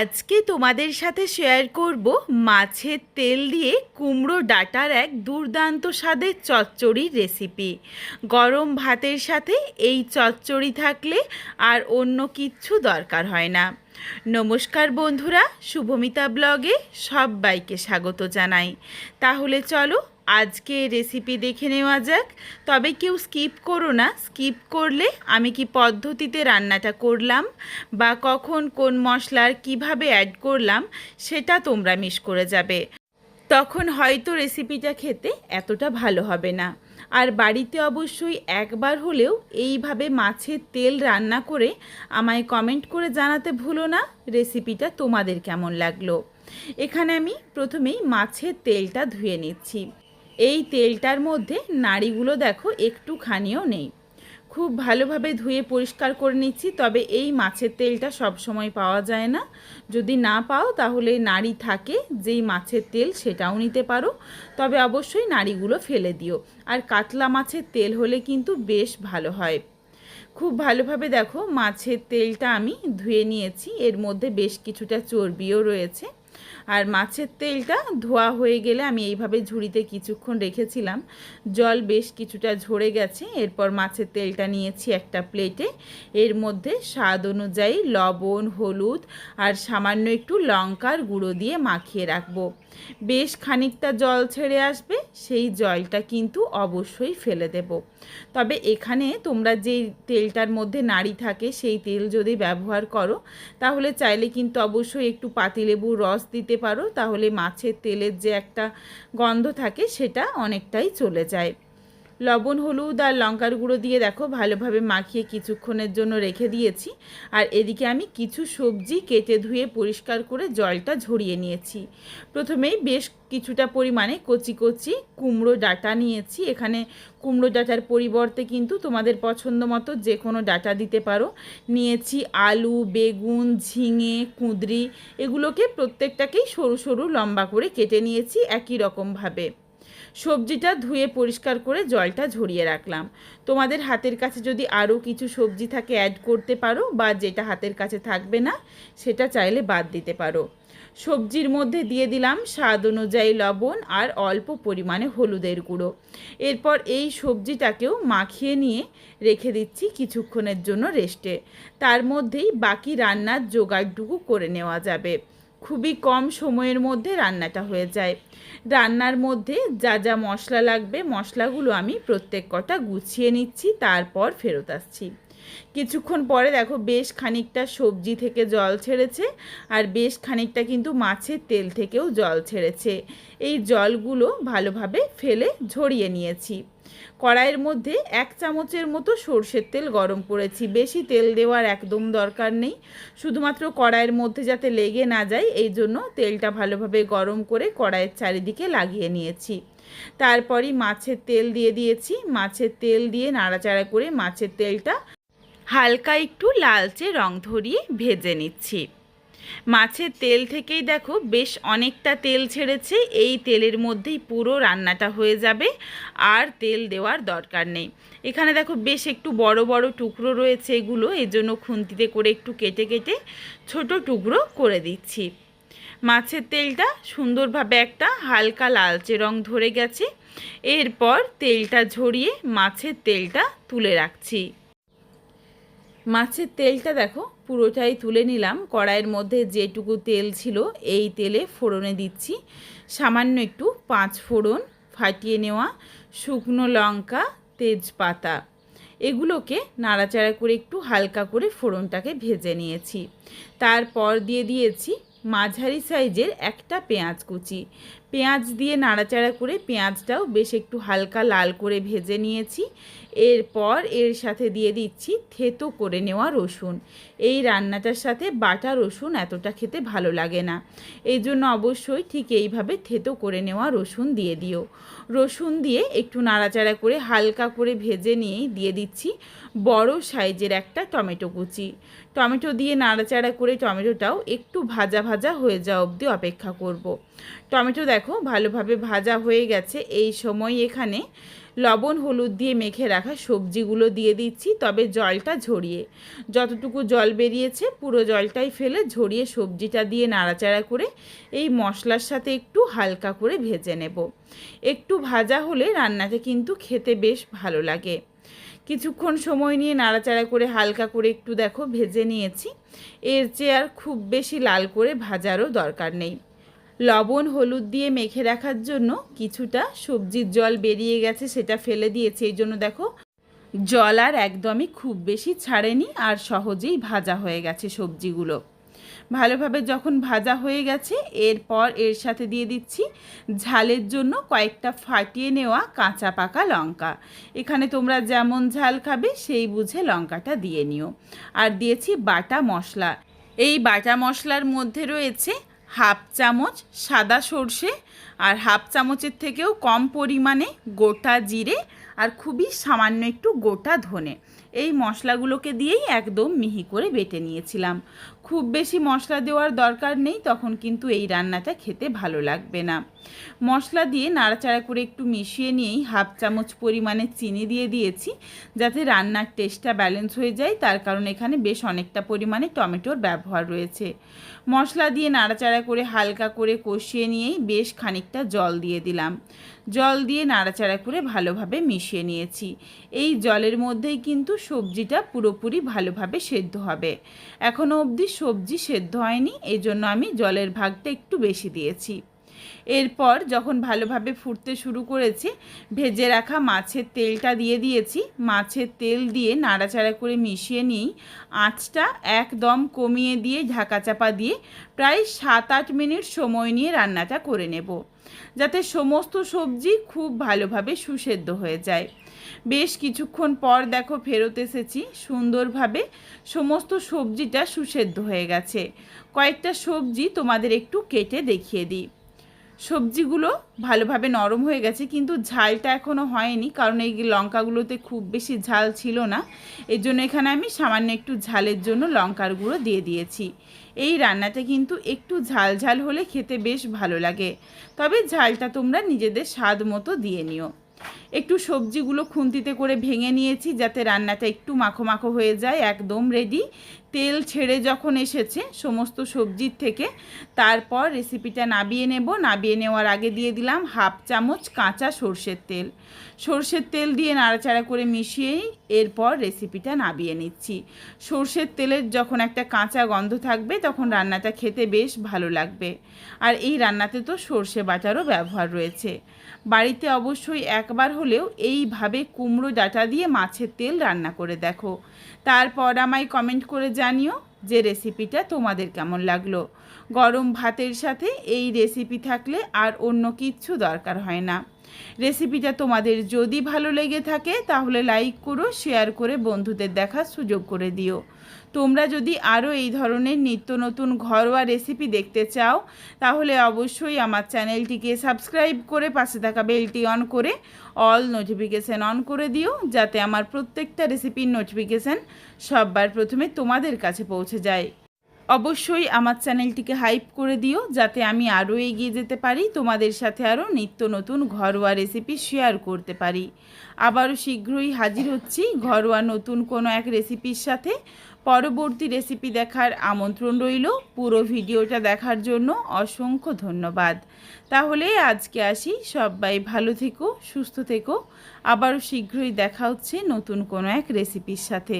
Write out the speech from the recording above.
আজকে তোমাদের সাথে শেয়ার করব মাছের তেল দিয়ে কুমড়ো ডাঁটার এক দুর্দান্ত স্বাদের চচ্চড়ির রেসিপি। গরম ভাতের সাথে এই চচ্চড়ি থাকলে আর অন্য কিচ্ছু দরকার হয় না। নমস্কার বন্ধুরা, শুভমিতা ব্লগে সবাইকে স্বাগত জানাই। তাহলে চলো আজকে রেসিপি দেখে নেওয়া যাক। তবে কেউ স্কিপ করো না, স্কিপ করলে আমি কি পদ্ধতিতে রান্নাটা করলাম বা কখন কোন মশলার কিভাবে অ্যাড করলাম সেটা তোমরা মিস করে যাবে। তখন হয়তো রেসিপিটা খেতে এতটা ভালো হবে না। আর বাড়িতে অবশ্যই একবার হলেও এইভাবে মাছের তেল রান্না করে আমায় কমেন্ট করে জানাতে ভুলো না রেসিপিটা তোমাদের কেমন লাগলো। এখানে আমি প্রথমেই মাছের তেলটা ধুয়ে নিচ্ছি। এই তেলটার মধ্যে নাড়িগুলো দেখো একটুখানিও নেই। খুব ভালোভাবে ধুয়ে পরিষ্কার করে নিচ্ছি। তবে এই মাছের তেলটা সব সময় পাওয়া যায় না। যদি না পাও তাহলে নাড়ি থাকে যেই মাছের তেল সেটাও নিতে পারো। তবে অবশ্যই নাড়িগুলো ফেলে দিও। আর কাতলা মাছের তেল হলে কিন্তু বেশ ভালো হয়। খুব ভালোভাবে দেখো মাছের তেলটা আমি ধুয়ে নিয়েছি। এর মধ্যে বেশ কিছুটা চর্বিও রয়েছে। আর মাছের তেলটা ধোয়া হয়ে গেলে আমি এইভাবে ঝুড়িতে কিছুক্ষণ রেখেছিলাম। জল বেশ কিছুটা ঝরে গেছে। এরপর মাছের তেলটা নিয়েছি একটা প্লেটে। এর মধ্যে স্বাদ অনুযায়ী লবণ, হলুদ আর সামান্য একটু লঙ্কার গুঁড়ো দিয়ে মাখিয়ে রাখবো। বেশ খানিকটা জল ছেড়ে আসবে, সেই জলটা কিন্তু অবশ্যই ফেলে দেব। তবে এখানে তোমরা যেই তেলটার মধ্যে নাড়ি থাকে সেই তেল যদি ব্যবহার করো তাহলে চাইলে কিন্তু অবশ্যই একটু পাতিলেবুর রস দিতে পারো। তাহলে মাছের তেলের যে একটা গন্ধ থাকে সেটা অনেকটাই চলে যায়। লবণ, হলুদ আর লঙ্কার গুঁড়ো দিয়ে দেখো ভালোভাবে মাখিয়ে কিছুক্ষণের জন্য রেখে দিয়েছি। আর এদিকে আমি কিছু সবজি কেটে ধুয়ে পরিষ্কার করে জলটা ঝরিয়ে নিয়েছি। প্রথমেই বেশ কিছুটা পরিমাণে কচি কচি কুমড়ো ডাঁটা নিয়েছি। এখানে কুমড়ো ডাঁটার পরিবর্তে কিন্তু তোমাদের পছন্দ মতো যে কোনো ডাঁটা দিতে পারো। নিয়েছি আলু, বেগুন, ঝিঙে, কুঁদরি, এগুলোকে প্রত্যেকটাকেই সরু সরু লম্বা করে কেটে নিয়েছি একই রকমভাবে। সবজিটা ধুয়ে পরিষ্কার করে জলটা ঝরিয়ে রাখলাম। তোমাদের হাতের কাছে যদি আরও কিছু সবজি থাকে অ্যাড করতে পারো, বা যেটা হাতের কাছে থাকবে না সেটা চাইলে বাদ দিতে পারো। সবজির মধ্যে দিয়ে দিলাম স্বাদ অনুযায়ী লবণ আর অল্প পরিমাণে হলুদের গুঁড়ো। এরপর এই সবজিটাকেও মাখিয়ে নিয়ে রেখে দিচ্ছি কিছুক্ষণের জন্য রেস্টে। তার মধ্যেই বাকি রান্নার জোগাড়টুকু করে নেওয়া যাবে। খুবই কম সময়ের মধ্যে রান্নাটা হয়ে যায়। রান্নার মধ্যে যা যা মশলা লাগবে মশলাগুলো আমি প্রত্যেক কটা গুছিয়ে নিচ্ছি, তারপর ফেরত আসছি। কিছুক্ষণ পরে দেখো বেশ খানিকটা সবজি থেকে জল ছেড়েছে আর বেশ খানিকটা কিন্তু মাছের তেল থেকেও জল ছেড়েছে। এই জলগুলো ভালোভাবে ফেলে ঝরিয়ে নিয়েছি। কড়াইয়ের মধ্যে 1 চামচের মতো সর্ষের তেল গরম করেছি। বেশি তেল দেওয়ার একদম দরকার নেই, শুধুমাত্র কড়াইয়ের মধ্যে যাতে লেগে না যায় এই জন্য তেলটা ভালোভাবে গরম করে কড়াইয়ের চারিদিকে লাগিয়ে নিয়েছি। তারপরই মাছের তেল দিয়ে দিয়েছি। মাছের তেল দিয়ে নাড়াচাড়া করে মাছের তেলটা হালকা একটু লালচে রং ধরিয়ে ভেজে নিচ্ছি। মাছের তেল থেকেই দেখো বেশ অনেকটা তেল ছেড়েছে। এই তেলের মধ্যেই পুরো রান্নাটা হয়ে যাবে, আর তেল দেওয়ার দরকার নেই। এখানে দেখো বেশ একটু বড় বড় টুকরো রয়েছে, এগুলো এজন্য খুন্তিতে করে একটু কেটে কেটে ছোট টুকরো করে দিচ্ছি। মাছের তেলটা সুন্দরভাবে একটা হালকা লালচে রং ধরে গেছে। এরপর তেলটা ঝরিয়ে মাছের তেলটা তুলে রাখছি। মাছের তেলটা দেখো পুরোটাই তুলে নিলাম। কড়াইয়ের মধ্যে যেটুকু তেল ছিল এই তেলে ফোড়নে দিচ্ছি সামান্য একটু 5 ফোড়ন, ফাটিয়ে নেওয়া শুকনো লঙ্কা, তেজপাতা, এগুলোকে নাড়াচাড়া করে একটু হালকা করে ফোড়নটাকে ভেজে নিয়েছি। তারপর দিয়ে দিয়েছি মাঝারি সাইজের একটা পেঁয়াজ কুচি। পেঁয়াজ দিয়ে নাড়াচাড়া করে পেঁয়াজটাও বেশ একটু হালকা লাল করে ভেজে নিয়েছি। এরপর এর সাথে দিয়ে দিচ্ছি থেতো করে নেওয়া রসুন। এই রান্নাটার সাথে বাটা রসুন এতটা খেতে ভালো লাগে না, এই জন্য অবশ্যই ঠিক এইভাবে থেতো করে নেওয়া রসুন দিয়ে দিও। রসুন দিয়ে একটু নাড়াচাড়া করে হালকা করে ভেজে নিয়েই দিয়ে দিচ্ছি বড় সাইজের একটা টমেটো কুচি। টমেটো দিয়ে নাড়াচাড়া করে টমেটোটাও একটু ভাজা ভাজা হয়ে যাওয়া অবধি অপেক্ষা করব। টমেটো দেখো ভালোভাবে ভাজা হয়ে গেছে। এই সময় এখানে লবণ হলুদ দিয়ে মেখে রাখা সবজিগুলো দিয়ে দিচ্ছি, তবে জলটা ঝরিয়ে। যতটুকু জল বেরিয়েছে পুরো জলটাই ফেলে ঝরিয়ে সবজিটা দিয়ে নাড়াচাড়া করে এই মশলার সাথে একটু হালকা করে ভেজে নেব। একটু ভাজা হলে রান্নাতে কিন্তু খেতে বেশ ভালো লাগে। কিছুক্ষণ সময় নিয়ে নাড়াচাড়া করে হালকা করে একটু দেখো ভেজে নিয়েছি। এর চেয়ে আর খুব বেশি লাল করে ভাজারও দরকার নেই। লবণ হলুদ দিয়ে মেখে রাখার জন্য কিছুটা সবজির জল বেরিয়ে গেছে, সেটা ফেলে দিয়েছি। এই জন্য দেখো জল আর একদমই খুব বেশি ছাড়েনি আর সহজেই ভাজা হয়ে গেছে সবজিগুলো। ভালোভাবে যখন ভাজা হয়ে গেছে এরপর এর সাথে দিয়ে দিচ্ছি ঝালের জন্য কয়েকটা ফাটিয়ে নেওয়া কাঁচা পাকা লঙ্কা। এখানে তোমরা যেমন ঝাল খাবে সেই বুঝে লঙ্কাটা দিয়ে নিও। আর দিয়েছি বাটা মশলা। এই বাটা মশলার মধ্যে রয়েছে হাফ চামচ সাদা সর্ষে আর হাফ চামচের থেকেও কম পরিমাণে গোটা জিরে আর খুবই সামান্য একটু গোটা ধনে। এই মশলাগুলোকে দিয়েই একদম মিহি করে বেটে নিয়েছিলাম। খুব বেশি মশলা দেওয়ার দরকার নেই, তখন কিন্তু এই রান্নাটা খেতে ভালো লাগবে না। মশলা দিয়ে নাড়াচাড়া করে একটু মিশিয়ে নিয়েই হাফ চামচ পরিমাণে চিনি দিয়ে দিয়েছি, যাতে রান্নার টেস্টটা ব্যালেন্স হয়ে যায়। তার কারণ এখানে বেশ অনেকটা পরিমাণে টমেটোর ব্যবহার রয়েছে। মশলা দিয়ে নাড়াচাড়া করে হালকা করে কষিয়ে নিয়েই বেশ খানিকটা জল দিয়ে দিলাম। জল দিয়ে নাড়াচাড়া করে ভালোভাবে মিশিয়ে নিয়েছি। এই জলের মধ্যেই কিন্তু সবজিটা পুরোপুরি ভালোভাবে সেদ্ধ হবে। এখনও অবধি সবজি সেদ্ধ হয়নি, এই জন্য আমি জলের ভাগটা একটু বেশি দিয়েছি। এরপর যখন ভালোভাবে ফুটতে শুরু করেছে ভেজে রাখা মাছের তেলটা দিয়ে দিয়েছি। মাছের তেল দিয়ে নাড়াচাড়া করে মিশিয়ে নিয়েই আঁচটা একদম কমিয়ে দিয়ে ঢাকা চাপা দিয়ে প্রায় 7-8 মিনিট সময় নিয়ে রান্নাটা করে নেব, যাতে সমস্ত সবজি খুব ভালোভাবে সুসেদ্ধ হয়ে যায়। বেশ কিছুক্ষণ পর দেখো ফেরত এসেছি, সুন্দরভাবে সমস্ত সবজিটা সুসেদ্ধ হয়ে গেছে। কয়েকটা সবজি তোমাদের একটু কেটে দেখিয়ে দিই। সবজিগুলো ভালোভাবে নরম হয়ে গেছে, কিন্তু ঝালটা এখনও হয়নি, কারণ এই লঙ্কাগুলোতে খুব বেশি ঝাল ছিল না। এর জন্য এখানে আমি সামান্য একটু ঝালের জন্য লঙ্কার গুঁড়ো দিয়ে দিয়েছি। এই রান্নাটা কিন্তু একটু ঝাল ঝাল হলে খেতে বেশ ভালো লাগে, তবে ঝালটা তোমরা নিজেদের স্বাদ মতো দিয়ে নিও। একটু সবজিগুলো খুন্তিতে করে ভেঙে নিয়েছি, যাতে রান্নাটা একটু মাখো মাখো হয়ে যায়। একদম রেডি। তেল ছেড়ে যখন এসেছে সমস্ত সবজির থেকে, তারপর রেসিপিটা নাবিয়ে নেব। নাবিয়ে নেওয়ার আগে দিয়ে দিলাম হাফ চামচ কাঁচা সর্ষের তেল। সর্ষের তেল দিয়ে নাড়াচাড়া করে মিশিয়েই এরপর রেসিপিটা নাবিয়ে নিচ্ছি। সর্ষের তেলের যখন একটা কাঁচা গন্ধ থাকবে তখন রান্নাটা খেতে বেশ ভালো লাগবে। আর এই রান্নাতে তো সর্ষে বাটারও ব্যবহার রয়েছে। বাড়িতে অবশ্যই একবার হলেও এইভাবে কুমড়ো ডাঁটা দিয়ে মাছের তেল রান্না করে দেখো। তারপর আমায় কমেন্ট করে জানিও যে রেসিপিটা তোমাদের কেমন লাগলো। গরম ভাতের সাথে এই রেসিপি থাকলে আর অন্য কিচ্ছু দরকার হয় না। রেসিপিটা তোমাদের যদি ভালো লেগে থাকে তাহলে লাইক করো, শেয়ার করে বন্ধুদের দেখার সুযোগ করে দিও। তোমরা যদি আরও এই ধরনের নিত্য নতুন ঘরোয়া রেসিপি দেখতে চাও তাহলে অবশ্যই আমার চ্যানেলটিকে সাবস্ক্রাইব করে পাশে থাকা বেলটি অন করে অল নোটিফিকেশান অন করে দিও, যাতে আমার প্রত্যেকটা রেসিপির নোটিফিকেশান সবার প্রথমে তোমাদের কাছে পৌঁছে যায়। অবশ্যই আমার চ্যানেলটিকে হাইপ করে দিও, যাতে আমি আরও এগিয়ে যেতে পারি, তোমাদের সাথে আরও নিত্য নতুন ঘরোয়া রেসিপি শেয়ার করতে পারি। আবারও শীঘ্রই হাজির হচ্ছি ঘরোয়া নতুন কোনো এক রেসিপির সাথে। পরবর্তী রেসিপি দেখার আমন্ত্রণ রইল। পুরো ভিডিওটা দেখার জন্য অসংখ্য ধন্যবাদ। তাহলে আজকে আসি, সবাই ভালো থেকো, সুস্থ থেকো। আবারও শীঘ্রই দেখা হচ্ছে নতুন কোনো এক রেসিপির সাথে।